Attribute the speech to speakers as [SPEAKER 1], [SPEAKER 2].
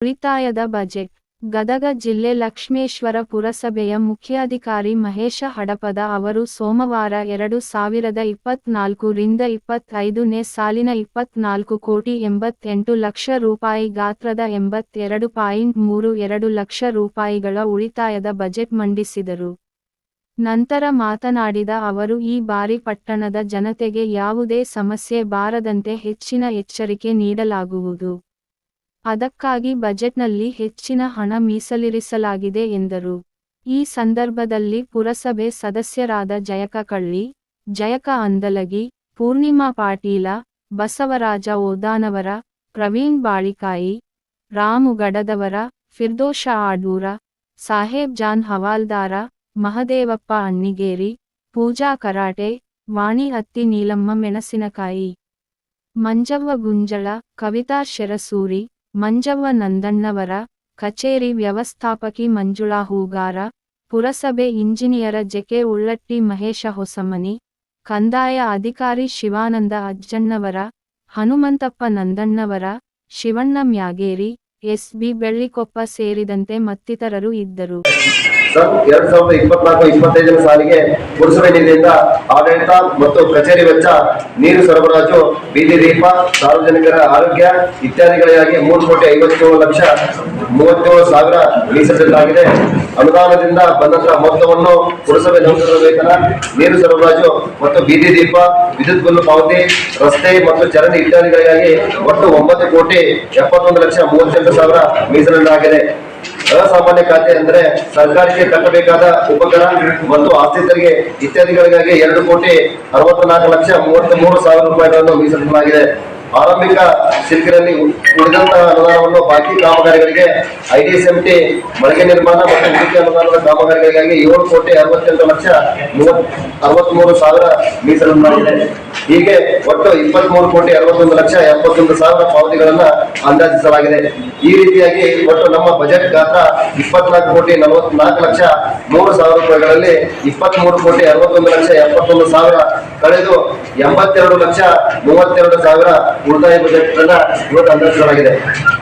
[SPEAKER 1] ಉಳಿತಾಯದ ಬಜೆಟ್. ಗದಗ ಜಿಲ್ಲೆ ಲಕ್ಷ್ಮೇಶ್ವರ ಪುರಸಭೆಯ ಮುಖ್ಯಾಧಿಕಾರಿ ಮಹೇಶ ಹಡಪದ ಅವರು ಸೋಮವಾರ 2024 ರಿಂದ 25ನೇ ಸಾಲಿನ 24,88 ಲಕ್ಷ ರೂಪಾಯಿ ಗಾತ್ರದ 82.32 ಲಕ್ಷ ರೂಪಾಯಿಗಳ ಉಳಿತಾಯದ ಬಜೆಟ್ ಮಂಡಿಸಿದರು. ನಂತರ ಮಾತನಾಡಿದ ಅವರು ಈ ಬಾರಿ ಪಟ್ಟಣದ ಜನತೆಗೆ ಯಾವುದೇ ಸಮಸ್ಯೆ ಬಾರದಂತೆ ಹೆಚ್ಚಿನ ಎಚ್ಚರಿಕೆ ನೀಡಲಾಗುವುದು. ಅದಕ್ಕಾಗಿ ಬಜೆಟ್ನಲ್ಲಿ ಹೆಚ್ಚಿನ ಹಣ ಮೀಸಲಿರಿಸಲಾಗಿದೆ ಎಂದರು. ಈ ಸಂದರ್ಭದಲ್ಲಿ ಪುರಸಭೆ ಸದಸ್ಯರಾದ ಜಯಕ ಕಳ್ಳಿ, ಜಯಕ ಅಂದಲಗಿ, ಪೂರ್ಣಿಮಾ ಪಾಟೀಲ, ಬಸವರಾಜ ಓದಾನವರ, ಪ್ರವೀಣ್ ಬಾಳಿಕಾಯಿ, ರಾಮು ಗಡದವರ, ಫಿರ್ದೋಷ ಆಡೂರ, ಸಾಹೇಬ್ ಜಾನ್ ಹವಾಲ್ದಾರ, ಮಹದೇವಪ್ಪ ಅಣ್ಣಿಗೇರಿ, ಪೂಜಾ ಕರಾಟೆ, ವಾಣಿ ಅತ್ತಿ ನೀಲಮ್ಮ ಮೆಣಸಿನಕಾಯಿ, ಮಂಜವ್ವ ಗುಂಜಳ, ಕವಿತಾ ಶೆರಸೂರಿ, ಮಂಜವ್ವ ನಂದಣ್ಣವರ, ಕಚೇರಿ ವ್ಯವಸ್ಥಾಪಕಿ ಮಂಜುಳಾ ಹೂಗಾರ, ಪುರಸಭೆ ಇಂಜಿನಿಯರ ಜೆಕೆ ಉಳ್ಳಟ್ಟಿ ಮಹೇಶ ಹೊಸಮನಿ, ಕಂದಾಯ ಅಧಿಕಾರಿ ಶಿವಾನಂದ ಅಜ್ಜಣ್ಣವರ, ಹನುಮಂತಪ್ಪ ನಂದಣ್ಣವರ, ಶಿವಣ್ಣ ಮ್ಯಾಗೇರಿ, ಎಸ್.ಬಿ. ಬೆಳ್ಳಿಕೊಪ್ಪ ಸೇರಿದಂತೆ ಮತ್ತಿತರರು ಇದ್ದರು.
[SPEAKER 2] 2024-25ನೇ ಸಾಲಿಗೆ ಪುರಸಭೆ ನಿಧಿಯಿಂದ ಆಡಳಿತ ಮತ್ತು ಕಚೇರಿ ವೆಚ್ಚ, ನೀರು ಸರಬರಾಜು, ಬೀದಿ ದೀಪ, ಸಾರ್ವಜನಿಕರ ಆರೋಗ್ಯ ಇತ್ಯಾದಿಗಳಿಗಾಗಿ 3,57,37,000 ಮೀಸಲಿಡಲಾಗಿದೆ. ಅನುದಾನದಿಂದ ಬಂದಂತಹ ಮೊತ್ತವನ್ನು ಪುರಸಭೆ ನೌಕರರ ವೇತನ, ನೀರು ಸರಬರಾಜು ಮತ್ತು ಬೀದಿ ದೀಪ, ವಿದ್ಯುತ್ ಬಿಲ್ ಪಾವತಿ, ರಸ್ತೆ ಮತ್ತು ಚರಂಡಿ ಇತ್ಯಾದಿಗಳಿಗಾಗಿ ಒಟ್ಟು 9,71,38,000 ಮೀಸಲಿಡಲಾಗಿದೆ. ಅಸಾಮಾನ್ಯ ಖಾತೆ ಅಂದರೆ ಸರ್ಕಾರಕ್ಕೆ ಕಟ್ಟಬೇಕಾದ ಉಪಕರಣ ಮತ್ತು ಆಸ್ತಿ ತೆರಿಗೆ ಇತ್ಯಾದಿಗಳಿಗಾಗಿ 2,64,33,000 ರೂಪಾಯಿಗಳನ್ನು ಮೀಸಲಿಡಲಾಗಿದೆ. ಆರಂಭಿಕ ಸಿಲ್ಕಿನಲ್ಲಿ ಉಳಿದಂತಹ ಅನುದಾನವನ್ನು ಬಾಕಿ ಕಾಮಗಾರಿಗಳಿಗೆ ಐಡಿಎಸ್ಎಂಟಿ ಮಳಿಗೆ ನಿರ್ಮಾಣ ಮತ್ತು ಉಳಿಕೆ ಅನುದಾನದ ಕಾಮಗಾರಿಗಳಿಗಾಗಿ 7,68,63,000 ಮೀಸಲಿಡಲಾಗಿದೆ. ಹೀಗೆ ಒಟ್ಟು 23,61,71,000 ಪಾವತಿಗಳನ್ನು ಅಂದಾಜಿಸಲಾಗಿದೆ. ಈ ರೀತಿಯಾಗಿ ಒಟ್ಟು ನಮ್ಮ ಬಜೆಟ್ ಗಾತ್ರ 24,44,03,000 ರೂಪಾಯಿಗಳಲ್ಲಿ 23,61,71,000 ಕಳೆದು 82,32,000 ಉಳಿತಾಯ ಬಜೆಟ್ ಅನ್ನ ಇವತ್ತು ಅಂದಾಜಿಸಲಾಗಿದೆ.